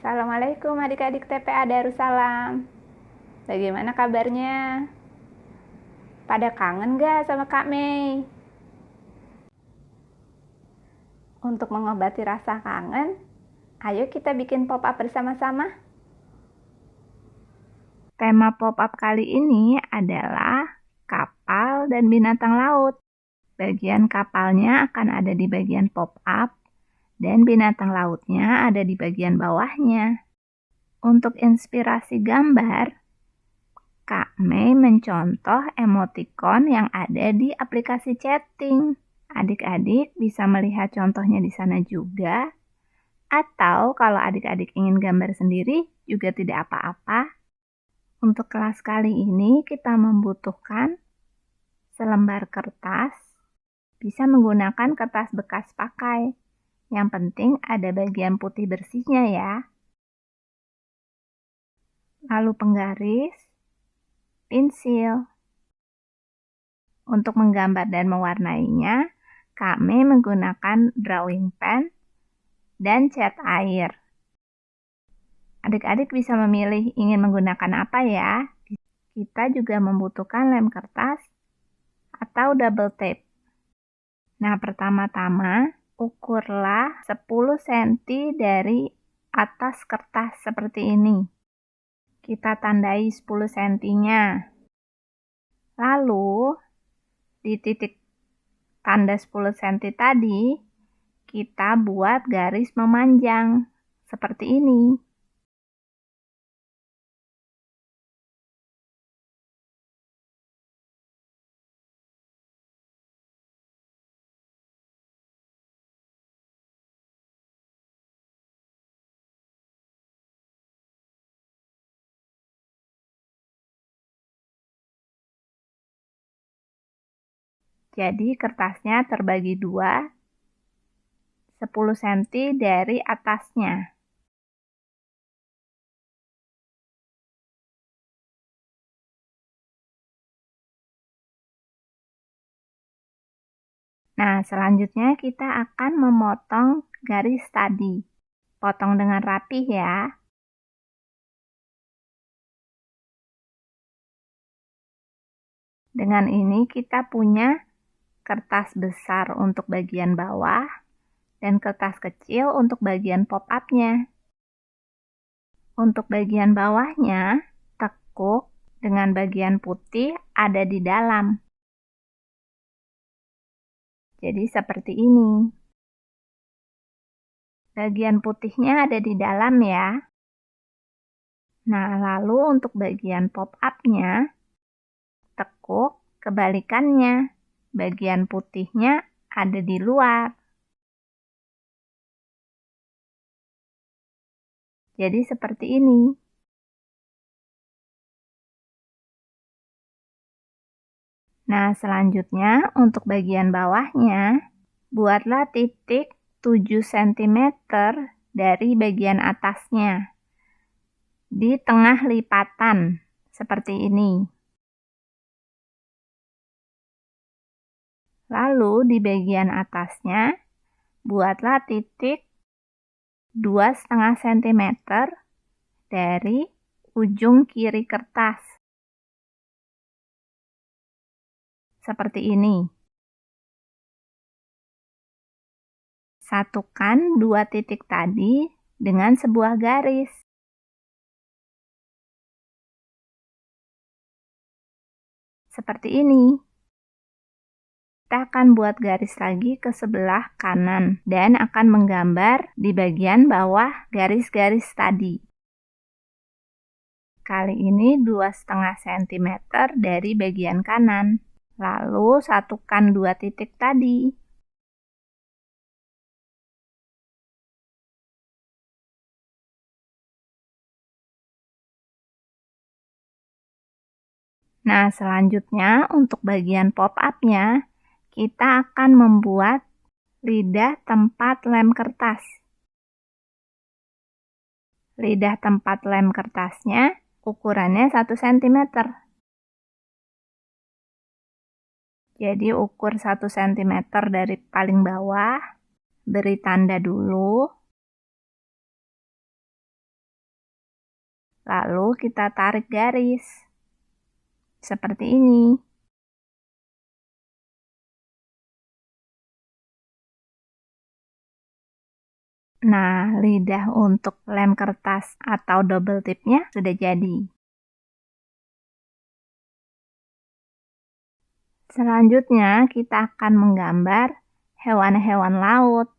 Assalamualaikum adik-adik TPA Darussalam. Bagaimana kabarnya? Pada kangen gak sama Kak Mei? Untuk mengobati rasa kangen, ayo kita bikin pop-up bersama-sama. Tema pop-up kali ini adalah kapal dan binatang laut. Bagian kapalnya akan ada di bagian pop-up dan binatang lautnya ada di bagian bawahnya. Untuk inspirasi gambar, Kak Mei mencontoh emoticon yang ada di aplikasi chatting. Adik-adik bisa melihat contohnya di sana juga. Atau kalau adik-adik ingin gambar sendiri juga tidak apa-apa. Untuk kelas kali ini kita membutuhkan selembar kertas. Bisa menggunakan kertas bekas pakai. Yang penting ada bagian putih bersihnya ya. Lalu penggaris, pensil. Untuk menggambar dan mewarnainya, kami menggunakan drawing pen dan cat air. Adik-adik bisa memilih ingin menggunakan apa ya. Kita juga membutuhkan lem kertas atau double tape. Nah, pertama-tama ukurlah 10 cm dari atas kertas seperti ini. Kita tandai 10 cm-nya. Lalu, di titik tanda 10 cm tadi, kita buat garis memanjang seperti ini. Jadi kertasnya terbagi dua, 10 cm dari atasnya. Nah, selanjutnya kita akan memotong garis tadi. Potong dengan rapih ya. Dengan ini kita punya kertas besar untuk bagian bawah dan kertas kecil untuk bagian pop-up-nya. Untuk bagian bawahnya, tekuk dengan bagian putih ada di dalam. Jadi seperti ini. Bagian putihnya ada di dalam ya. Nah, lalu untuk bagian pop-up-nya, tekuk kebalikannya. Bagian putihnya ada di luar. Jadi seperti ini. Nah, selanjutnya untuk bagian bawahnya, buatlah titik 7 cm dari bagian atasnya. Di tengah lipatan, seperti ini. Lalu di bagian atasnya, buatlah titik 2,5 cm dari ujung kiri kertas. Seperti ini. Satukan dua titik tadi dengan sebuah garis. Seperti ini. Kita akan buat garis lagi ke sebelah kanan dan akan menggambar di bagian bawah garis-garis tadi. Kali ini 2,5 cm dari bagian kanan. Lalu satukan dua titik tadi. Nah, selanjutnya untuk bagian pop-up-nya, kita akan membuat lidah tempat lem kertas. Lidah tempat lem kertasnya ukurannya 1 cm. Jadi ukur 1 cm dari paling bawah, beri tanda dulu. Lalu kita tarik garis. Seperti ini. Nah, lidah untuk lem kertas atau double tipnya sudah jadi. Selanjutnya, kita akan menggambar hewan-hewan laut.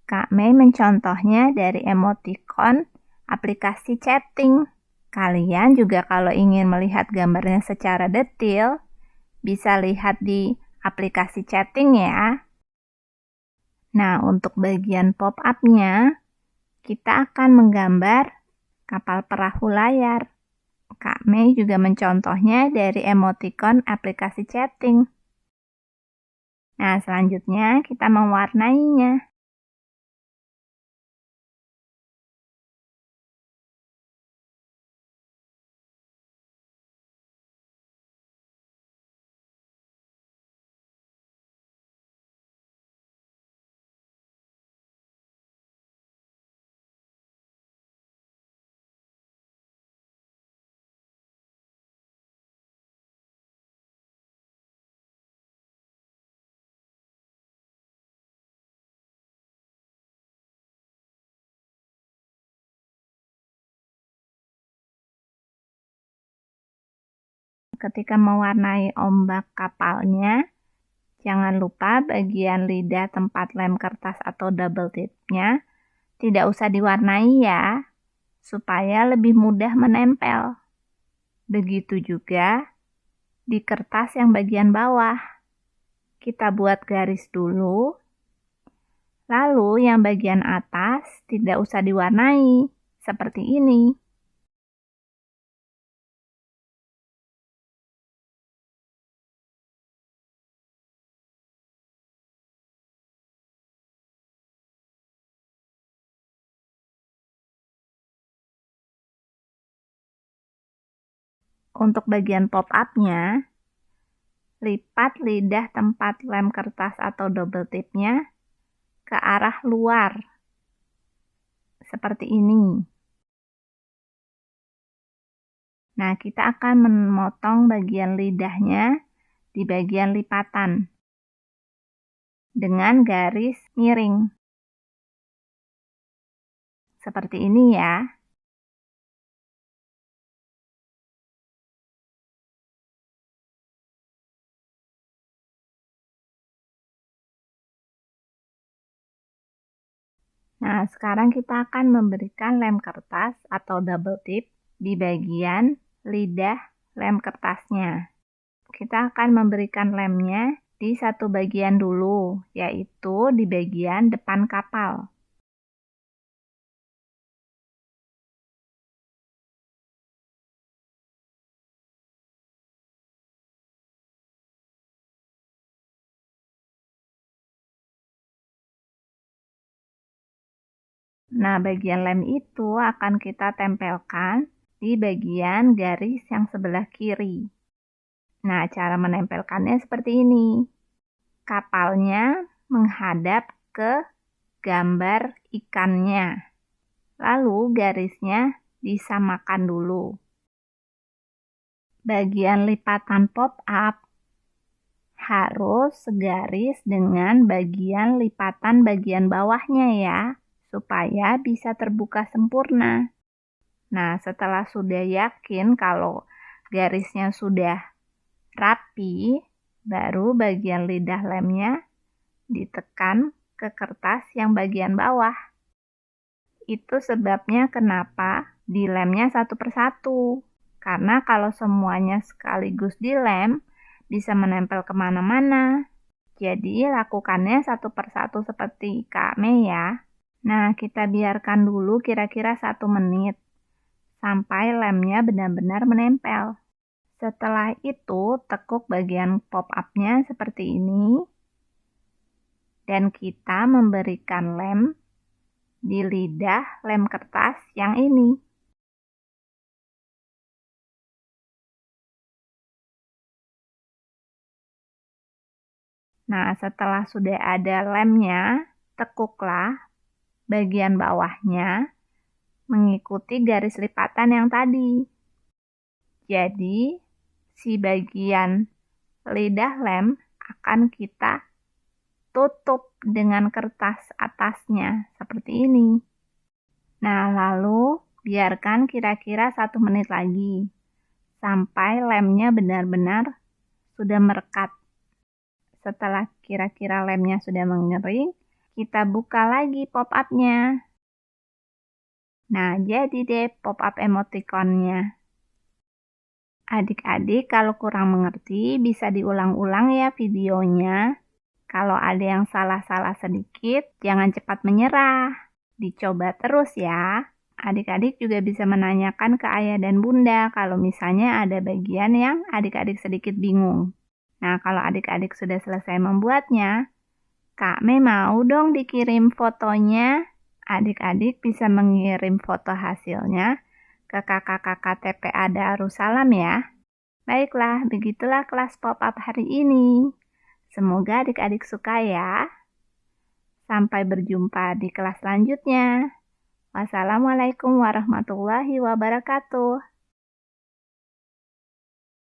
Kak Mei mencontohnya dari emoticon aplikasi chatting. Kalian juga kalau ingin melihat gambarnya secara detail, bisa lihat di aplikasi chatting ya. Nah, untuk bagian pop-up-nya, kita akan menggambar kapal perahu layar. Kak Mei juga mencontohnya dari emoticon aplikasi chatting. Nah, selanjutnya kita mewarnainya. Ketika mewarnai ombak kapalnya, jangan lupa bagian lidah tempat lem kertas atau double tipnya tidak usah diwarnai ya, supaya lebih mudah menempel. Begitu juga di kertas yang bagian bawah. Kita buat garis dulu, lalu yang bagian atas tidak usah diwarnai, seperti ini. Untuk bagian pop-up-nya, lipat lidah tempat lem kertas atau double tipnya ke arah luar, seperti ini. Nah, kita akan memotong bagian lidahnya di bagian lipatan dengan garis miring. Seperti ini ya. Nah, sekarang kita akan memberikan lem kertas atau double tip di bagian lidah lem kertasnya. Kita akan memberikan lemnya di satu bagian dulu, yaitu di bagian depan kapal. Nah, bagian lem itu akan kita tempelkan di bagian garis yang sebelah kiri. Nah, cara menempelkannya seperti ini. Kapalnya menghadap ke gambar ikannya. Lalu garisnya disamakan dulu. Bagian lipatan pop-up harus segaris dengan bagian lipatan bagian bawahnya ya, supaya bisa terbuka sempurna. Nah, setelah sudah yakin kalau garisnya sudah rapi, baru bagian lidah lemnya ditekan ke kertas yang bagian bawah. Itu sebabnya kenapa dilemnya satu persatu. Karena kalau semuanya sekaligus dilem, bisa menempel kemana-mana. Jadi lakukannya satu persatu seperti Kak Mei ya. Nah, kita biarkan dulu kira-kira 1 menit sampai lemnya benar-benar menempel. Setelah itu, tekuk bagian pop-up-nya seperti ini. Dan kita memberikan lem di lidah lem kertas yang ini. Nah, setelah sudah ada lemnya, tekuklah bagian bawahnya mengikuti garis lipatan yang tadi. Jadi, si bagian lidah lem akan kita tutup dengan kertas atasnya, seperti ini. Nah, lalu biarkan kira-kira 1 menit lagi, sampai lemnya benar-benar sudah merekat. Setelah kira-kira lemnya sudah mengering, kita buka lagi pop-up-nya. Nah, jadi deh pop-up emoticonnya. Adik-adik kalau kurang mengerti bisa diulang-ulang ya videonya. Kalau ada yang salah-salah sedikit, jangan cepat menyerah. Dicoba terus ya. Adik-adik juga bisa menanyakan ke ayah dan bunda kalau misalnya ada bagian yang adik-adik sedikit bingung. Nah, kalau adik-adik sudah selesai membuatnya, Kak Mei mau dong dikirim fotonya. Adik-adik bisa mengirim foto hasilnya ke kakak-kakak TPA Darussalam ya. Baiklah, begitulah kelas pop-up hari ini. Semoga adik-adik suka ya. Sampai berjumpa di kelas selanjutnya. Wassalamualaikum warahmatullahi wabarakatuh.